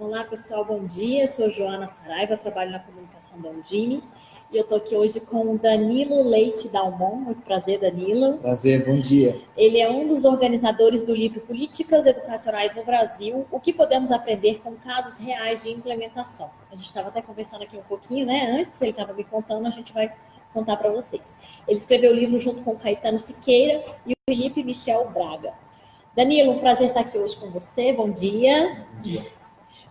Olá, pessoal, bom dia. Sou Joana Saraiva, trabalho na comunicação da Undime e eu estou aqui hoje com o Danilo Leite Dalmon. Muito prazer, Danilo. Prazer, bom dia. Ele é um dos organizadores do livro Políticas Educacionais no Brasil, o que podemos aprender com casos reais de implementação. A gente estava até conversando aqui um pouquinho, né? Antes, ele estava me contando, a gente vai contar para vocês. Ele escreveu o livro junto com o Caetano Siqueira e o Felipe Michel Braga. Danilo, um prazer estar aqui hoje com você. Bom dia. Bom dia.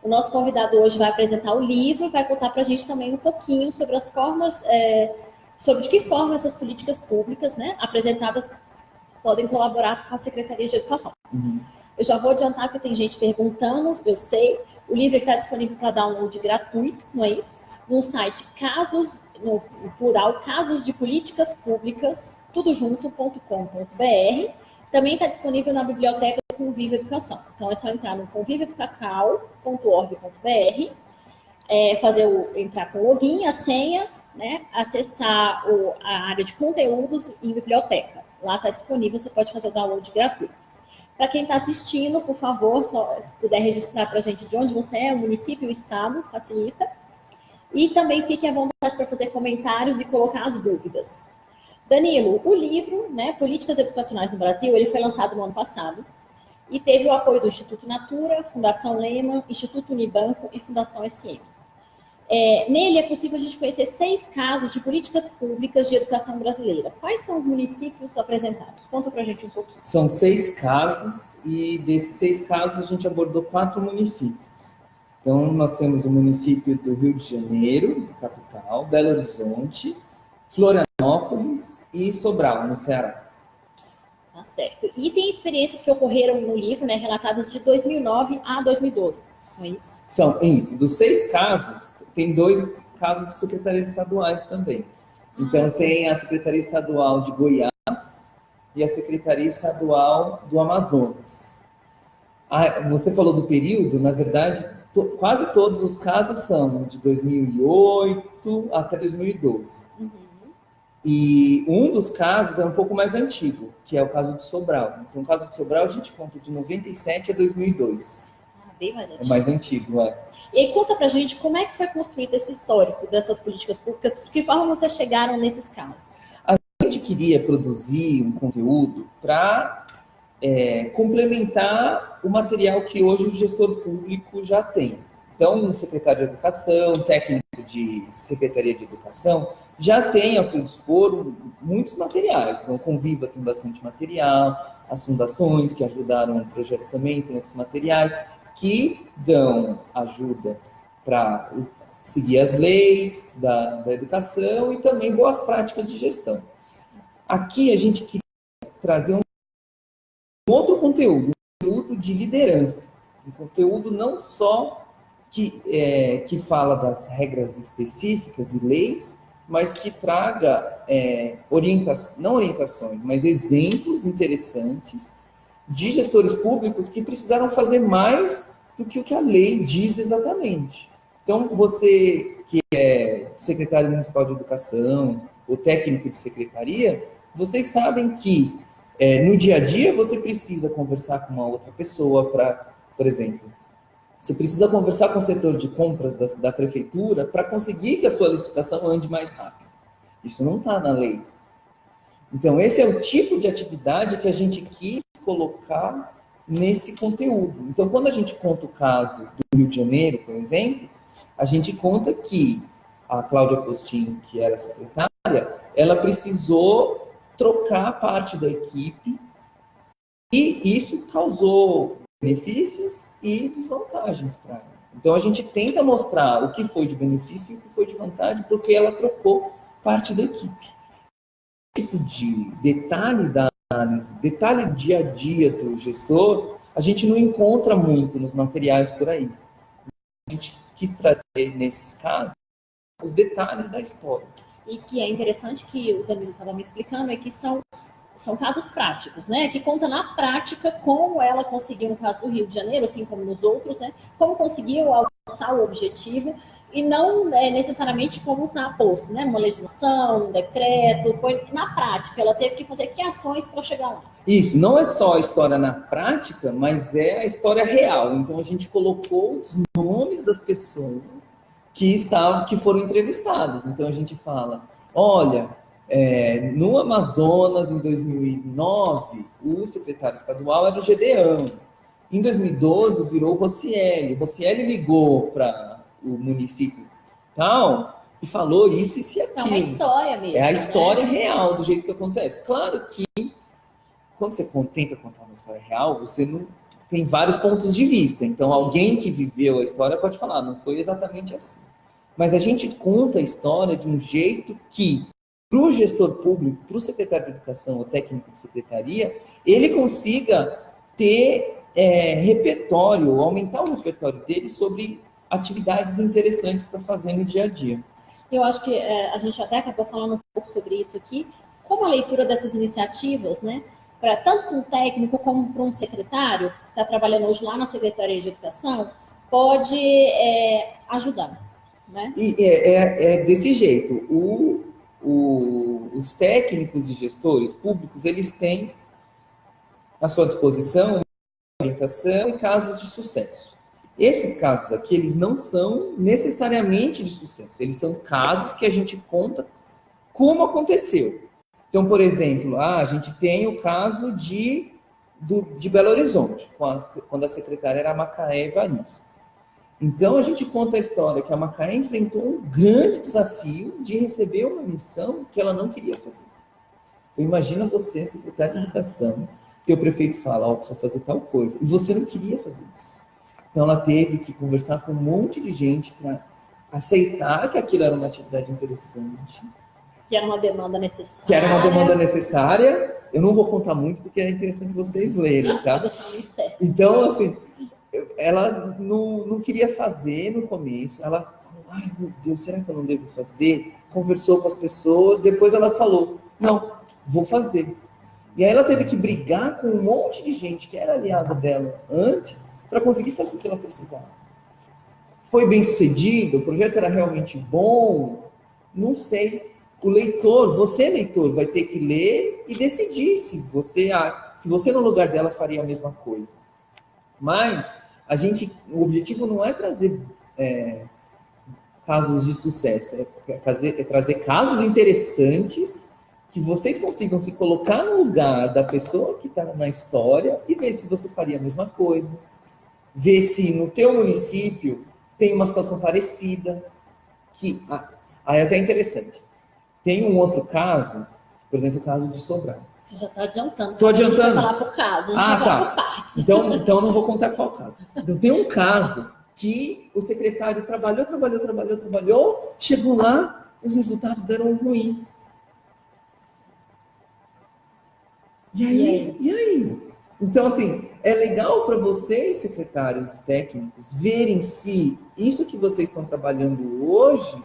O nosso convidado hoje vai apresentar o livro e vai contar para a gente também um pouquinho sobre as formas, sobre de que forma essas políticas públicas, né, apresentadas podem colaborar com a Secretaria de Educação. Eu já vou adiantar que tem gente perguntando, eu sei. O livro está disponível para download gratuito, não é isso? No site casos, no plural, casos de políticas públicas, tudojunto.com.br. Também está disponível na biblioteca do Convívio Educação. Então, é só entrar no convivioeducacau.org.br, entrar com o login, a senha, né, acessar a área de conteúdos e biblioteca. Lá está disponível, você pode fazer o download gratuito. Para quem está assistindo, por favor, só se puder registrar para a gente de onde você é, o município, o estado, facilita. E também fique à vontade para fazer comentários e colocar as dúvidas. Danilo, o livro, né, Políticas Educacionais no Brasil, ele foi lançado no ano passado e teve o apoio do Instituto Natura, Fundação Lehman, Instituto Unibanco e Fundação SM. Nele é possível a gente conhecer 6 casos de políticas públicas de educação brasileira. Quais são os municípios apresentados? Conta para a gente um pouquinho. São 6 casos e desses 6 casos a gente abordou 4 municípios. Então, nós temos o município do Rio de Janeiro, capital, Belo Horizonte, Florianópolis e Sobral, no Ceará. Tá certo. E tem experiências que ocorreram no livro, né, relatadas de 2009 a 2012, não é isso? São isso. Dos 6 casos, tem 2 casos de secretarias estaduais também. Então, tem a Secretaria Estadual de Goiás e a Secretaria Estadual do Amazonas. Você falou do período, na verdade, quase todos os casos são de 2008 até 2012. E um dos casos é um pouco mais antigo, que é o caso de Sobral. Então, o caso de Sobral a gente conta de 97 a 2002. Bem mais antigo. É mais antigo, é. E aí, conta pra gente como é que foi construído esse histórico dessas políticas públicas, de que forma vocês chegaram nesses casos? A gente queria produzir um conteúdo para complementar o material que hoje o gestor público já tem. Então, um secretário de Educação, técnico de Secretaria de Educação, já tem ao seu dispor muitos materiais. Então, o Conviva tem bastante material, as fundações que ajudaram o projeto também tem outros materiais que dão ajuda para seguir as leis da educação e também boas práticas de gestão. Aqui a gente queria trazer um outro conteúdo, um conteúdo de liderança, um conteúdo não só que fala das regras específicas e leis, mas que traga não orientações, mas exemplos interessantes de gestores públicos que precisaram fazer mais do que o que a lei diz exatamente. Então, você que é secretário municipal de educação ou técnico de secretaria, vocês sabem que no dia a dia você precisa conversar com uma outra pessoa para, por exemplo, você precisa conversar com o setor de compras da prefeitura para conseguir que a sua licitação ande mais rápido. Isso não está na lei. Então, esse é o tipo de atividade que a gente quis colocar nesse conteúdo. Então, quando a gente conta o caso do Rio de Janeiro, por exemplo, a gente conta que a Cláudia Postinho, que era secretária, ela precisou trocar parte da equipe e isso causou benefícios e desvantagens para ela. Então, a gente tenta mostrar o que foi de benefício e o que foi de vantagem, porque ela trocou parte da equipe. Esse tipo de detalhe da análise, detalhe dia a dia do gestor, a gente não encontra muito nos materiais por aí. A gente quis trazer, nesses casos, os detalhes da história. E que é interessante que o Danilo estava me explicando, é que são casos práticos, né? Que conta na prática como ela conseguiu, no caso do Rio de Janeiro, assim como nos outros, né? Como conseguiu alcançar o objetivo, e não necessariamente como está posto, né? Uma legislação, um decreto, foi na prática, ela teve que fazer que ações para chegar lá. Isso, não é só a história na prática, mas é a história real. Então a gente colocou os nomes das pessoas que foram entrevistadas. Então a gente fala, olha, no Amazonas, em 2009, o secretário estadual era o Gedeão. Em 2012, virou o Rocieli. O Rocieli ligou para o município tal e falou isso e aquilo. É uma história mesmo. É a história real, do jeito que acontece. Claro que, quando você tenta contar uma história real, você não tem vários pontos de vista. Então, alguém que viveu a história pode falar, não foi exatamente assim. Mas a gente conta a história de um jeito que, para o gestor público, para o secretário de educação ou técnico de secretaria, ele consiga ter repertório, aumentar o repertório dele sobre atividades interessantes para fazer no dia a dia. Eu acho que a gente até acabou falando um pouco sobre isso aqui, como a leitura dessas iniciativas, né, para tanto para um técnico como para um secretário, que está trabalhando hoje lá na Secretaria de Educação, pode ajudar. Né? E é desse jeito. Os técnicos e gestores públicos, eles têm à sua disposição orientação e casos de sucesso. Esses casos aqui, eles não são necessariamente de sucesso, eles são casos que a gente conta como aconteceu. Então, por exemplo, a gente tem o caso de Belo Horizonte, quando a secretária era a Macaé Evaristo. Então, a gente conta a história que a Macaé enfrentou um grande desafio de receber uma missão que ela não queria fazer. Então, imagina você, secretário de Educação, que o prefeito fala, precisa fazer tal coisa, e você não queria fazer isso. Então, ela teve que conversar com um monte de gente para aceitar que aquilo era uma atividade interessante. Que era uma demanda necessária. Que era uma demanda necessária. Eu não vou contar muito, porque é interessante vocês lerem, tá? Então, assim, ela não queria fazer no começo. Ela falou, ai, meu Deus, será que eu não devo fazer? Conversou com as pessoas, depois ela falou, não, vou fazer. E aí ela teve que brigar com um monte de gente que era aliada dela antes para conseguir fazer o que ela precisava. Foi bem sucedido? O projeto era realmente bom? Não sei. O leitor, você leitor, vai ter que ler e decidir se você no lugar dela faria a mesma coisa. Mas o objetivo não é trazer casos de sucesso, é trazer casos interessantes que vocês consigam se colocar no lugar da pessoa que está na história e ver se você faria a mesma coisa. Ver se no teu município tem uma situação parecida. Aí é até interessante. Tem um outro caso, por exemplo, o caso de Sobral. Você já está adiantando. Estou adiantando. A gente vai falar por caso, a gente vai falar por partes. Então eu não vou contar qual caso. Então tem um caso que o secretário trabalhou, chegou lá, os resultados deram ruins. E aí? Então, assim, é legal para vocês, secretários técnicos, verem se isso que vocês estão trabalhando hoje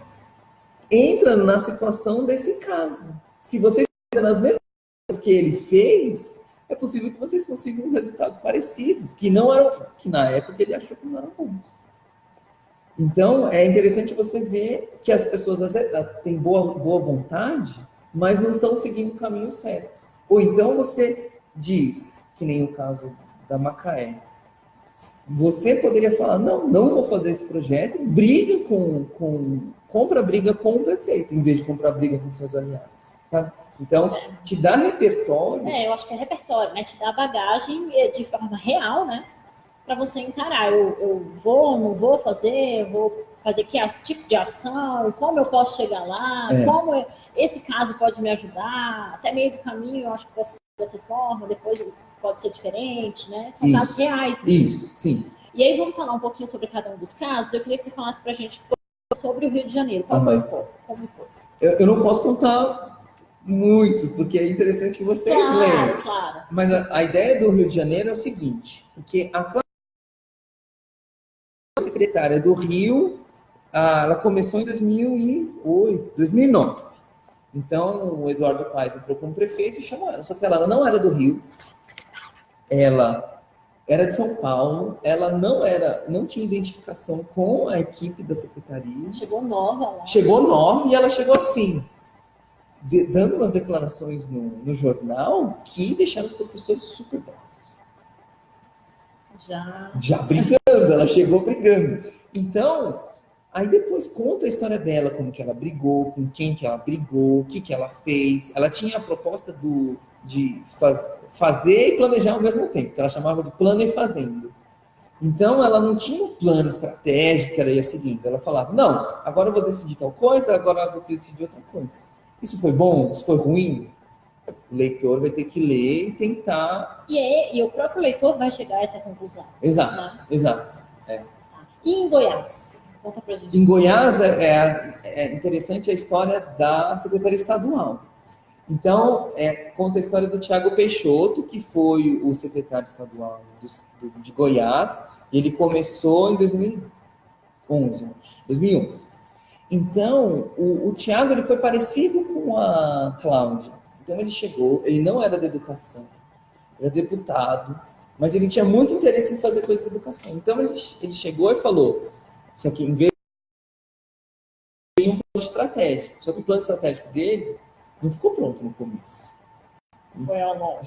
entra na situação desse caso. Se vocês fizerem as mesmas coisas que ele fez, é possível que vocês consigam resultados parecidos, que na época ele achou que não eram bons. Então, é interessante você ver que as pessoas têm boa vontade, mas não estão seguindo o caminho certo. Ou então você diz, que nem o caso da Macaé, você poderia falar, não vou fazer esse projeto, compra briga com o prefeito, em vez de comprar briga com seus aliados, sabe? Então, te dá repertório. Eu acho que é repertório, né? Te dá bagagem de forma real, né? Para você encarar, eu não vou fazer que tipo de ação, como eu posso chegar lá, como esse caso pode me ajudar, até meio do caminho eu acho que posso ser dessa forma, depois pode ser diferente, né? São casos reais mesmo. Isso, sim. E aí vamos falar um pouquinho sobre cada um dos casos. Eu queria que você falasse pra gente sobre o Rio de Janeiro. Como foi? Eu não posso contar muito, porque é interessante que vocês leiam. Claro. Mas a ideia do Rio de Janeiro é o seguinte, porque a secretária do Rio, ela começou em 2009. Então, o Eduardo Paes entrou como prefeito e chamou ela. Só que ela não era do Ela Era de São Paulo, ela não tinha identificação com a equipe da secretaria. Chegou nova lá. Chegou nova e ela chegou assim, dando umas declarações no jornal que deixaram os professores super bravos. Já brigando, ela chegou brigando. Então, aí depois conta a história dela, como que ela brigou, com quem que ela brigou, o que que ela fez. Ela tinha a proposta de fazer e planejar ao mesmo tempo, que ela chamava de plano e fazendo. Então, ela não tinha um plano estratégico que ela ia seguindo. Ela falava, não, agora eu vou decidir tal coisa, agora eu vou decidir outra coisa. Isso foi bom? Isso foi ruim? O leitor vai ter que ler e tentar... E o próprio leitor vai chegar a essa conclusão. Exato, né? exato. É. E em Goiás? Conta pra gente. Em Goiás, é interessante a história da Secretaria Estadual. Então, conta a história do Tiago Peixoto, que foi o secretário estadual de Goiás. Ele começou em 2011. Então, o Tiago ele foi parecido com a Cláudia. Então, ele chegou, ele não era da educação, era deputado, mas ele tinha muito interesse em fazer coisas da educação. Então, ele chegou e falou, só que em vez de um plano estratégico, só que o plano estratégico dele não ficou pronto no começo. Foi ao longo.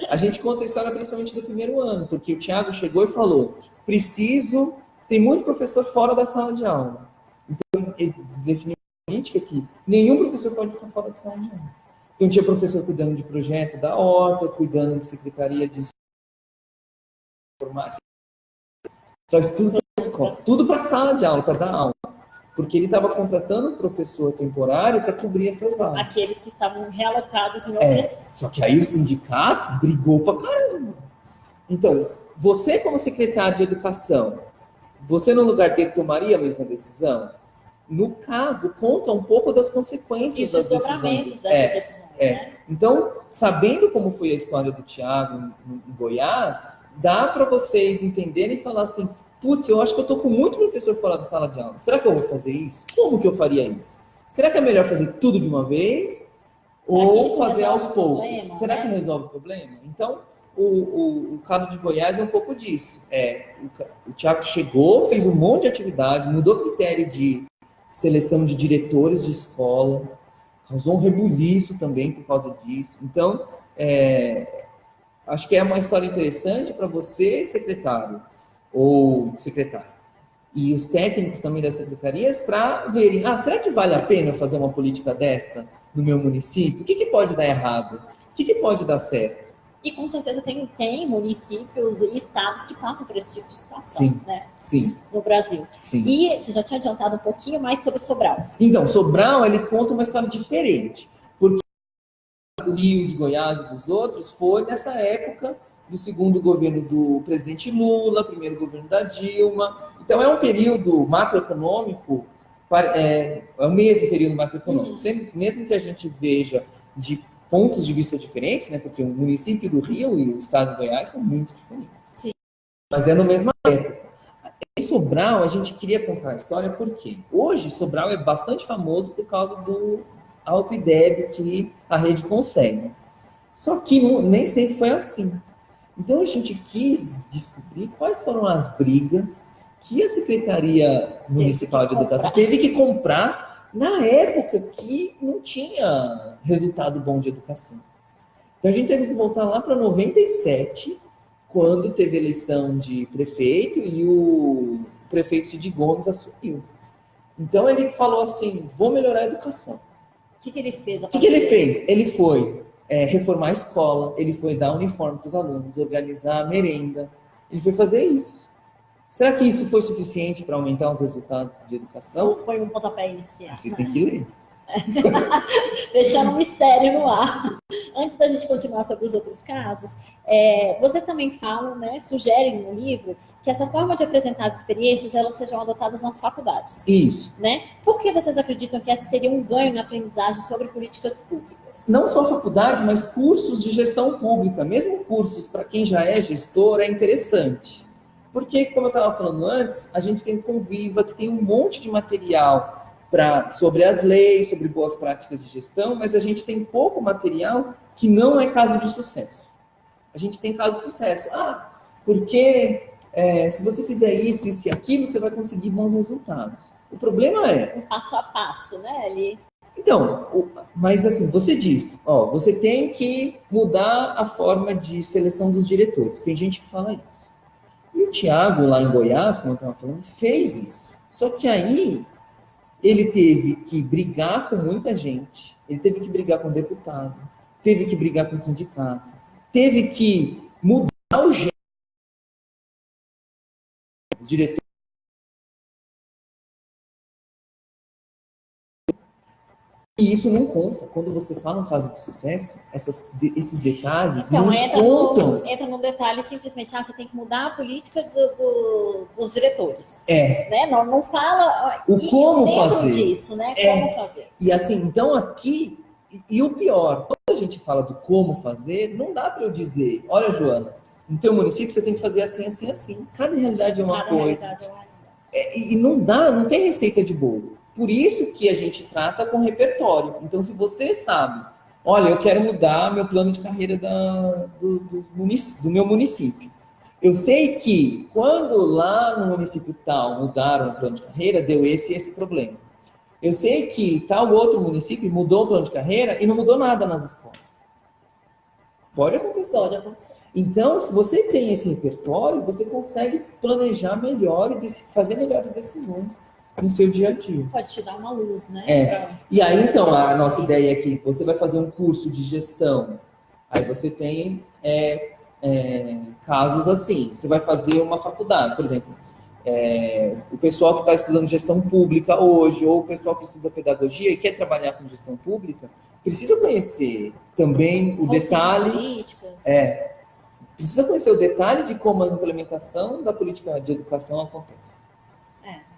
A gente conta a história principalmente do primeiro ano, porque o Tiago chegou e falou, tem muito professor fora da sala de aula. Então, ele definiu a política que nenhum professor pode ficar fora da sala de aula. Então, tinha professor cuidando de projeto da horta, cuidando de secretaria de informática. Faz tudo para a escola, tudo para a sala de aula, para dar aula. Porque ele estava contratando um professor temporário para cobrir essas vagas. Aqueles que estavam realocados em outras... Só que aí o sindicato brigou pra caramba. Então, você como secretário de educação, você no lugar dele tomaria a mesma decisão? No caso, conta um pouco das consequências das decisões. Os desdobramentos dessas decisões. Né? Então, sabendo como foi a história do Tiago em Goiás, dá para vocês entenderem e falar assim, putz, eu acho que eu estou com muito professor fora da sala de aula. Será que eu vou fazer isso? Como que eu faria isso? Será que é melhor fazer tudo de uma vez? Ou fazer aos poucos? Será que resolve o problema? Então, o caso de Goiás é um pouco disso. O Tiago chegou, fez um monte de atividade, mudou o critério de seleção de diretores de escola, causou um rebuliço também por causa disso. Então, acho que é uma história interessante para você, secretário, ou secretário, e os técnicos também das secretarias, para verem, será que vale a pena fazer uma política dessa no meu município? O que pode dar errado? O que pode dar certo? E com certeza tem municípios e estados que passam por esse tipo de situação, sim, né? Sim. No Brasil. Sim. E você já tinha adiantado um pouquinho mais sobre Sobral. Então, Sobral, ele conta uma história diferente, porque o Rio, de Goiás e dos outros foi nessa época do segundo governo do presidente Lula, primeiro governo da Dilma. Então, é um período macroeconômico, é o mesmo período macroeconômico. Sempre, mesmo que a gente veja de pontos de vista diferentes, né? Porque o município do Rio e o estado de Goiás são muito diferentes. Sim. Mas é na mesma época. Em Sobral, a gente queria contar a história porque hoje Sobral é bastante famoso por causa do alto IDEB que a rede consegue. Só que nem sempre foi assim. Então, a gente quis descobrir quais foram as brigas que a Secretaria Municipal de Educação teve que comprar na época que não tinha resultado bom de educação. Então, a gente teve que voltar lá para 97, quando teve eleição de prefeito e o prefeito Cid Gomes assumiu. Então, ele falou assim, vou melhorar a educação. O que ele fez? O que ele fez? Ele foi reformar a escola, ele foi dar uniforme para os alunos, organizar a merenda, ele foi fazer isso. Será que isso foi suficiente para aumentar os resultados de educação? Ou foi um pontapé inicial? Vocês têm que ler. Deixando um mistério no ar. Antes da gente continuar sobre os outros casos, vocês também falam, né, sugerem no livro, que essa forma de apresentar as experiências, elas sejam adotadas nas faculdades. Isso. Né? Por que vocês acreditam que esse seria um ganho na aprendizagem sobre políticas públicas? Não só faculdade, mas cursos de gestão pública. Mesmo cursos para quem já é gestor, é interessante. Porque, como eu estava falando antes, a gente tem Conviva, que tem um monte de material sobre as leis, sobre boas práticas de gestão, mas a gente tem pouco material que não é caso de sucesso. a gente tem casos de sucesso. Porque se você fizer isso, isso e aquilo, você vai conseguir bons resultados. O problema é... Um passo a passo, né? Ali. Então, mas assim, você diz, você tem que mudar a forma de seleção dos diretores. Tem gente que fala isso. E o Thiago, lá em Goiás, como eu estava falando, fez isso. Só que aí, ele teve que brigar com muita gente, ele teve que brigar com o deputado, teve que brigar com o sindicato, teve que mudar o jeito dos diretores. E isso não conta. Quando você fala um caso de sucesso, esses detalhes então, não contam. Entra no detalhe simplesmente, você tem que mudar a política dos diretores. Né? Não fala como fazer disso, né? Como fazer. E assim, então aqui, e o pior, quando a gente fala do como fazer, não dá para eu dizer, olha, Joana, no teu município você tem que fazer assim, assim, assim. Cada realidade é uma coisa. E não tem receita de bolo. Por isso que a gente trata com repertório. Então, se você sabe, olha, eu quero mudar meu plano de carreira do meu município. Eu sei que quando lá no município tal mudaram o plano de carreira, deu esse problema. Eu sei que tal outro município mudou o plano de carreira e não mudou nada nas escolas. Pode acontecer. Pode acontecer. Então, se você tem esse repertório, você consegue planejar melhor e fazer melhores decisões no seu dia a dia. Pode te dar uma luz, né? E aí, então, a nossa ideia é que você vai fazer um curso de gestão. Aí você tem casos assim. Você vai fazer uma faculdade, por exemplo. O pessoal que está estudando gestão pública hoje, ou o pessoal que estuda pedagogia e quer trabalhar com gestão pública, precisa conhecer também o detalhe... políticas. Precisa conhecer o detalhe de como a implementação da política de educação acontece.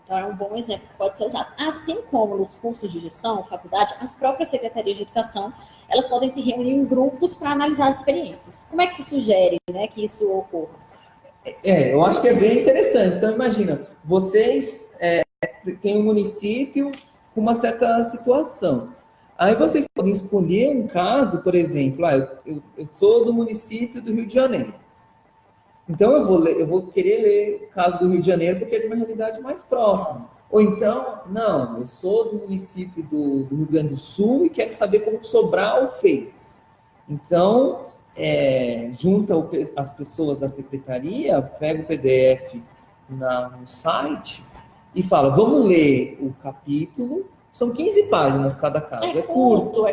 Então, é um bom exemplo que pode ser usado. Assim como nos cursos de gestão, faculdade, as próprias secretarias de educação, elas podem se reunir em grupos para analisar as experiências. Como é que se sugere, né, que isso ocorra? Eu acho que é bem interessante. Então, imagina, vocês têm um município com uma certa situação. Aí vocês podem escolher um caso, por exemplo, eu sou do município do Rio de Janeiro. Então, eu vou querer ler o caso do Rio de Janeiro porque é de uma realidade mais próxima. Ou então, não, eu sou do município do Rio Grande do Sul e quero saber como Sobral fez. Então, junta as pessoas da secretaria, pega o PDF no site e fala, vamos ler o capítulo. São 15 páginas cada caso, é curto.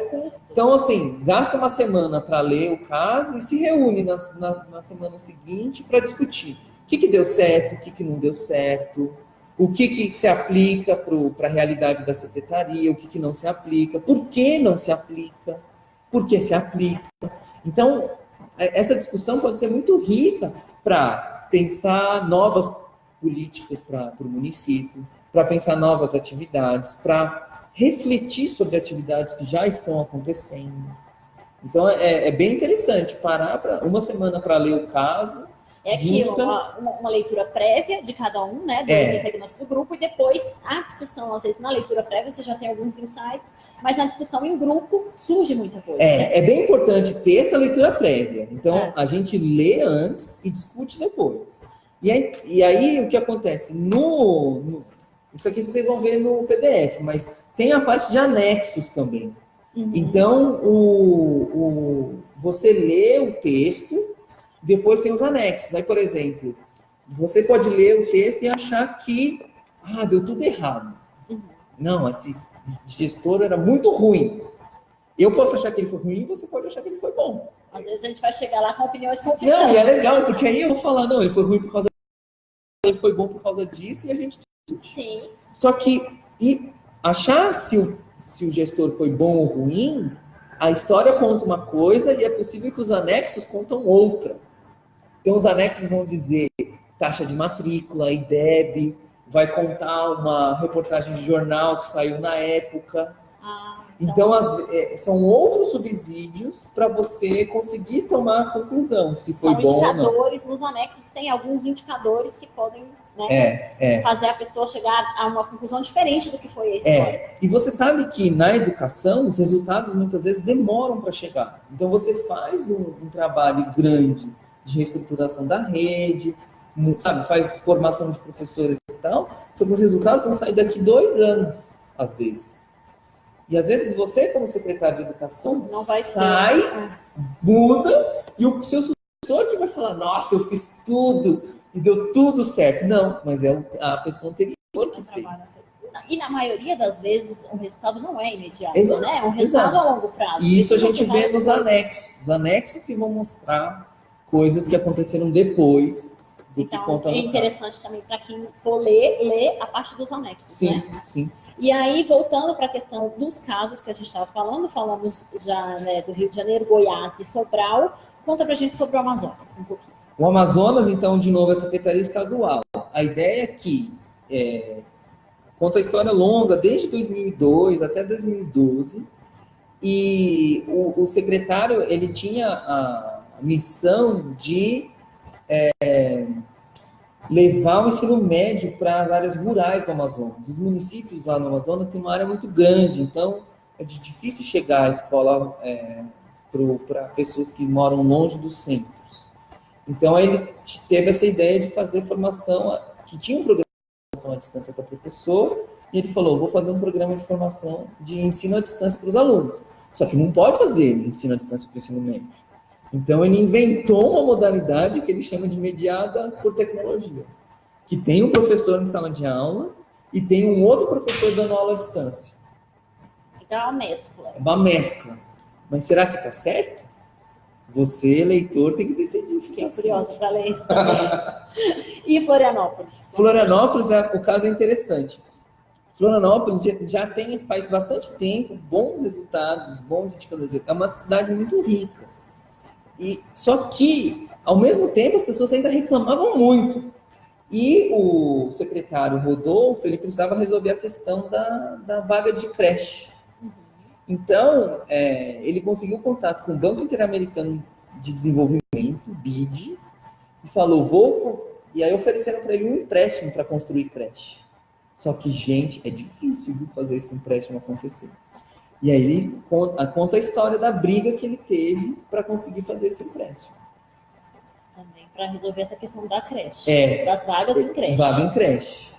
Então, assim, gasta uma semana para ler o caso e se reúne na semana seguinte para discutir o que deu certo, o que não deu certo, o que se aplica para a realidade da secretaria, o que não se aplica, por que não se aplica, por que se aplica. Então, essa discussão pode ser muito rica para pensar novas políticas para o município, para pensar novas atividades, para refletir sobre atividades que já estão acontecendo. Então, é bem interessante parar uma semana para ler o caso. Aqui uma leitura prévia de cada um, né, dos integrantes do grupo, e depois a discussão, às vezes, na leitura prévia, você já tem alguns insights, mas na discussão em grupo surge muita coisa. É bem importante ter essa leitura prévia. Então, a gente lê antes e discute depois. E aí o que acontece? Isso aqui vocês vão ver no PDF, mas tem a parte de anexos também. Então, você lê o texto, depois tem os anexos. Aí, por exemplo, você pode ler o texto e achar que deu tudo errado. Não, esse gestor era muito ruim. Eu posso achar que ele foi ruim, você pode achar que ele foi bom. Às vezes a gente vai chegar lá com opiniões conflitantes. Não, e é legal, porque aí eu vou falar, não, ele foi ruim por causa disso, ele foi bom por causa disso, e a gente... Sim. Só que achar se o gestor foi bom ou ruim, a história conta uma coisa e é possível que os anexos contam outra. Então, os anexos vão dizer taxa de matrícula, IDEB, vai contar uma reportagem de jornal que saiu na época. Então, são outros subsídios para você conseguir tomar a conclusão, se foi bom ou não. São indicadores, nos anexos tem alguns indicadores que podem, né, fazer a pessoa chegar a uma conclusão diferente do que foi a história. E você sabe que na educação, os resultados muitas vezes demoram para chegar. Então, você faz um trabalho grande de reestruturação da rede, sabe, faz formação de professores e tal, só que os resultados vão sair daqui 2 anos, às vezes. E às vezes você, como secretário de educação, não vai sai, muda, e o seu sucessor que vai falar, nossa, eu fiz tudo, e deu tudo certo. Não, mas é a pessoa anterior que fez. E na maioria das vezes, o resultado não é imediato, né? É um resultado a longo prazo. E isso a gente vê nos anexos. Os anexos que vão mostrar coisas que aconteceram depois do que conta no caso. É interessante também para quem for ler a parte dos anexos, sim, né? Sim. E aí, voltando para a questão dos casos que a gente estava falamos já, né, do Rio de Janeiro, Goiás e Sobral. Conta para a gente sobre o Amazonas um pouquinho. O Amazonas, então, de novo, é a Secretaria Estadual. A ideia é que, conta a história longa, desde 2002 até 2012, e o secretário, ele tinha a missão de levar o ensino médio para as áreas rurais do Amazonas. Os municípios lá no Amazonas têm uma área muito grande, então é difícil chegar à escola para pessoas que moram longe dos centros. Então, ele teve essa ideia de fazer formação, que tinha um programa de formação à distância para professor, e ele falou, vou fazer um programa de formação de ensino à distância para os alunos. Só que não pode fazer ensino à distância para o ensino médio. Então, ele inventou uma modalidade que ele chama de mediada por tecnologia, que tem um professor em sala de aula e tem um outro professor dando aula à distância. Então, é uma mescla. É uma mescla. Mas será que está certo? Você, leitor, tem que decidir isso. Fiquei curiosa para ler isso também. E Florianópolis? Florianópolis, o caso é interessante. Florianópolis já tem, faz bastante tempo, bons resultados, bons indicadores. É uma cidade muito rica. Só que, ao mesmo tempo, as pessoas ainda reclamavam muito. E o secretário Rodolfo, ele precisava resolver a questão da vaga de creche. Então, ele conseguiu contato com o Banco Interamericano de Desenvolvimento, BID, e falou, e aí ofereceram para ele um empréstimo para construir creche. Só que, gente, é difícil fazer esse empréstimo acontecer. E aí ele conta a história da briga que ele teve para conseguir fazer esse empréstimo. Também para resolver essa questão da creche. Das vagas em creche. Vaga em creche,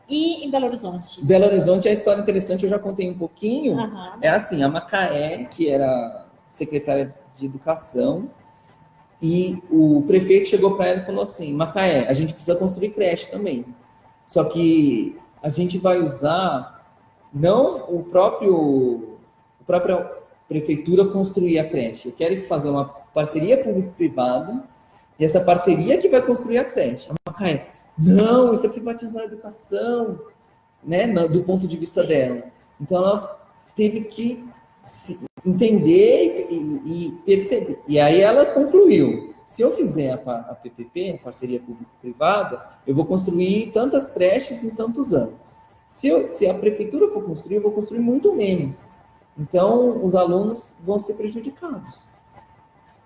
E em Belo Horizonte? Belo Horizonte, a história interessante, eu já contei um pouquinho. É assim, a Macaé, que era secretária de Educação, e o prefeito chegou para ela e falou assim, Macaé, a gente precisa construir creche também. Só que a gente vai usar, não a própria prefeitura construir a creche. Eu quero fazer uma parceria público-privada, e essa parceria que vai construir a creche. A Macaé, não, isso é privatizar a educação, né, do ponto de vista dela. Então, ela teve que entender e perceber. E aí ela concluiu, se eu fizer a PPP, a parceria público-privada, eu vou construir tantas creches em tantos anos. Se a prefeitura for construir, eu vou construir muito menos. Então, os alunos vão ser prejudicados.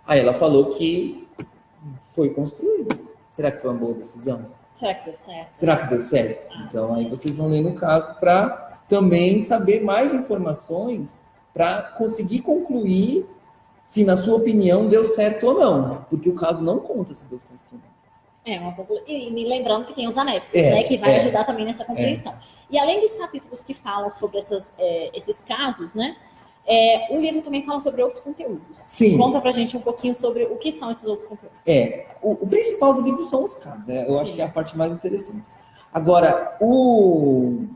Aí ela falou que foi construído. Será que foi uma boa decisão? Será que deu certo? Será que deu certo? Então, aí vocês vão ler no caso para também saber mais informações para conseguir concluir se, na sua opinião, deu certo ou não. Porque o caso não conta se deu certo ou não. E me lembrando que tem os anexos, né, que vai ajudar também nessa compreensão. E além dos capítulos que falam sobre esses casos, né, o livro também fala sobre outros conteúdos. Sim. Conta pra gente um pouquinho sobre o que são esses outros conteúdos. O principal do livro são os casos, eu acho que é a parte mais interessante. Agora, o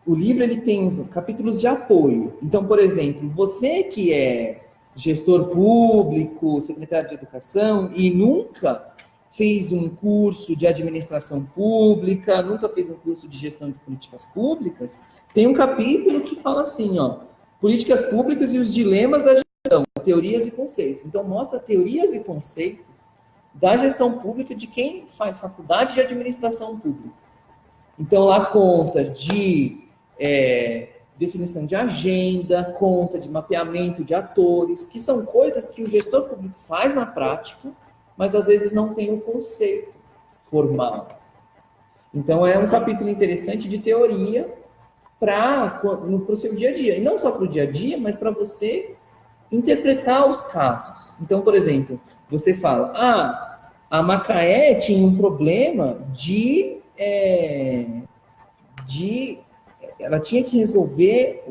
livro ele tem os capítulos de apoio. Então, por exemplo, você que é gestor público, secretário de educação e nunca fez um curso de administração pública, nunca fez um curso de gestão de políticas públicas, tem um capítulo que fala assim, políticas públicas e os dilemas da gestão, teorias e conceitos. Então, mostra teorias e conceitos da gestão pública de quem faz faculdade de administração pública. Então, lá conta de definição de agenda, conta de mapeamento de atores, que são coisas que o gestor público faz na prática, mas às vezes não tem um conceito formal. Então, é um capítulo interessante de teoria para o seu dia a dia. E não só para o dia a dia, mas para você interpretar os casos. Então, por exemplo, você fala, a Macaé tinha um problema ela tinha que resolver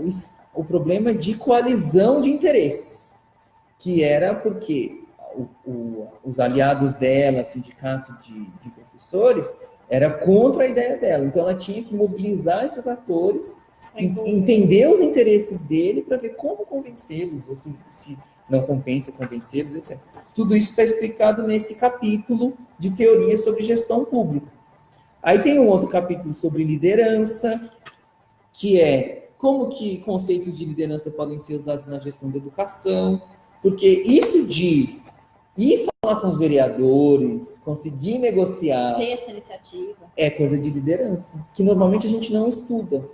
o problema de coalizão de interesses, que era porque os aliados dela, sindicato de professores, era contra a ideia dela. Então, ela tinha que mobilizar esses atores, entender os interesses dele para ver como convencê-los, ou se não compensa convencê-los, etc. Tudo isso está explicado nesse capítulo de teoria sobre gestão pública. Aí tem um outro capítulo sobre liderança, que é como que conceitos de liderança podem ser usados na gestão da educação, porque isso de ir falar com os vereadores, conseguir negociar... Ter essa iniciativa. É coisa de liderança, que normalmente a gente não estuda.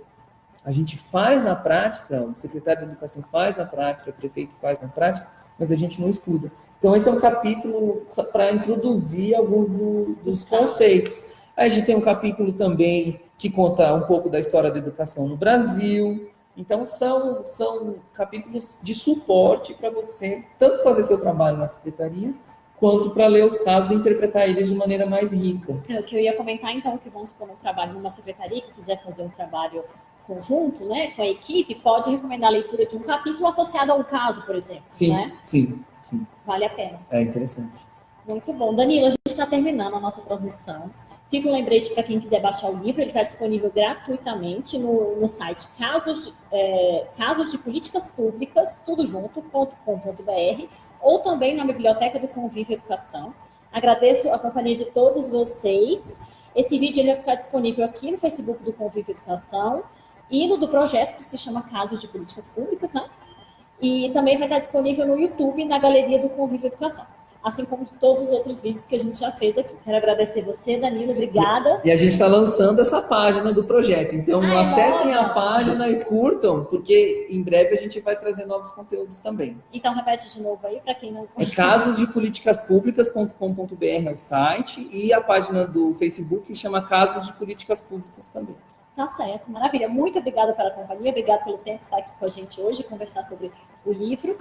A gente faz na prática, o secretário de educação faz na prática, o prefeito faz na prática, mas a gente não estuda. Então, esse é um capítulo para introduzir alguns dos conceitos. Aí a gente tem um capítulo também que conta um pouco da história da educação no Brasil. Então, são capítulos de suporte para você tanto fazer seu trabalho na secretaria, quanto para ler os casos e interpretar eles de maneira mais rica. O que eu ia comentar, então, que vamos supor um trabalho numa secretaria que quiser fazer um trabalho conjunto, né, com a equipe, pode recomendar a leitura de um capítulo associado a um caso, por exemplo. Sim, né? sim. Vale a pena. É interessante. Muito bom. Danilo, a gente está terminando a nossa transmissão. Fica um lembrete para quem quiser baixar o livro, ele está disponível gratuitamente no site Casos de Políticas Públicas, tudo junto.com.br, ou também na Biblioteca do Convívio Educação. Agradeço a companhia de todos vocês. Esse vídeo ele vai ficar disponível aqui no Facebook do Convívio Educação e no do projeto, que se chama Casos de Políticas Públicas, né? E também vai estar disponível no YouTube, na Galeria do Convívio Educação. Assim como todos os outros vídeos que a gente já fez aqui. Quero agradecer você, Danilo, obrigada. E a gente está lançando essa página do projeto, então acessem a página e curtam, porque em breve a gente vai trazer novos conteúdos também. Então, repete de novo aí, para quem não... É casosdepoliticaspúblicas.com.br é o site, e a página do Facebook chama Casos de Políticas Públicas também. Tá certo, maravilha. Muito obrigada pela companhia, obrigada pelo tempo de estar aqui com a gente hoje, conversar sobre o livro.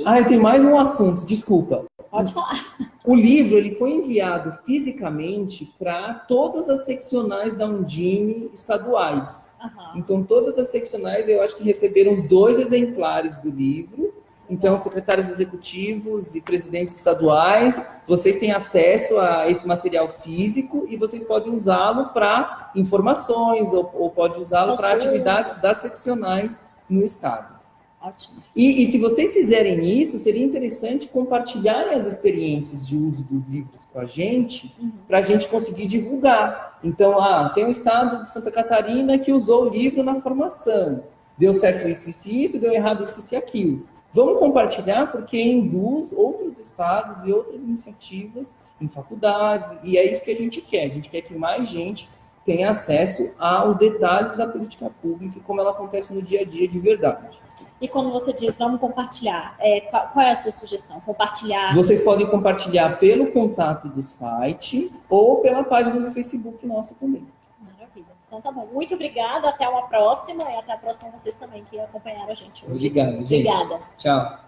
Ah, tem mais um assunto, desculpa. Pode falar. O livro ele foi enviado fisicamente para todas as seccionais da Undime estaduais. Uhum. Então, todas as seccionais, eu acho que receberam 2 exemplares do livro. Então, secretários executivos e presidentes estaduais, vocês têm acesso a esse material físico e vocês podem usá-lo para informações ou pode usá-lo para atividades das seccionais no estado. Ótimo. E se vocês fizerem isso, seria interessante compartilharem as experiências de uso dos livros com a gente, para a gente conseguir divulgar. Então, tem um estado de Santa Catarina que usou o livro na formação. Deu certo isso e isso, deu errado isso e aquilo. Vamos compartilhar porque induz outros estados e outras iniciativas em faculdades, e é isso que a gente quer. A gente quer que mais gente tenha acesso aos detalhes da política pública e como ela acontece no dia a dia de verdade. E quando você diz, vamos compartilhar, qual é a sua sugestão? Compartilhar? Vocês podem compartilhar pelo contato do site ou pela página do Facebook nossa também. Maravilha. Então tá bom. Muito obrigada. Até uma próxima. E até a próxima vocês também que acompanharam a gente hoje. Obrigado, gente. Obrigada. Tchau.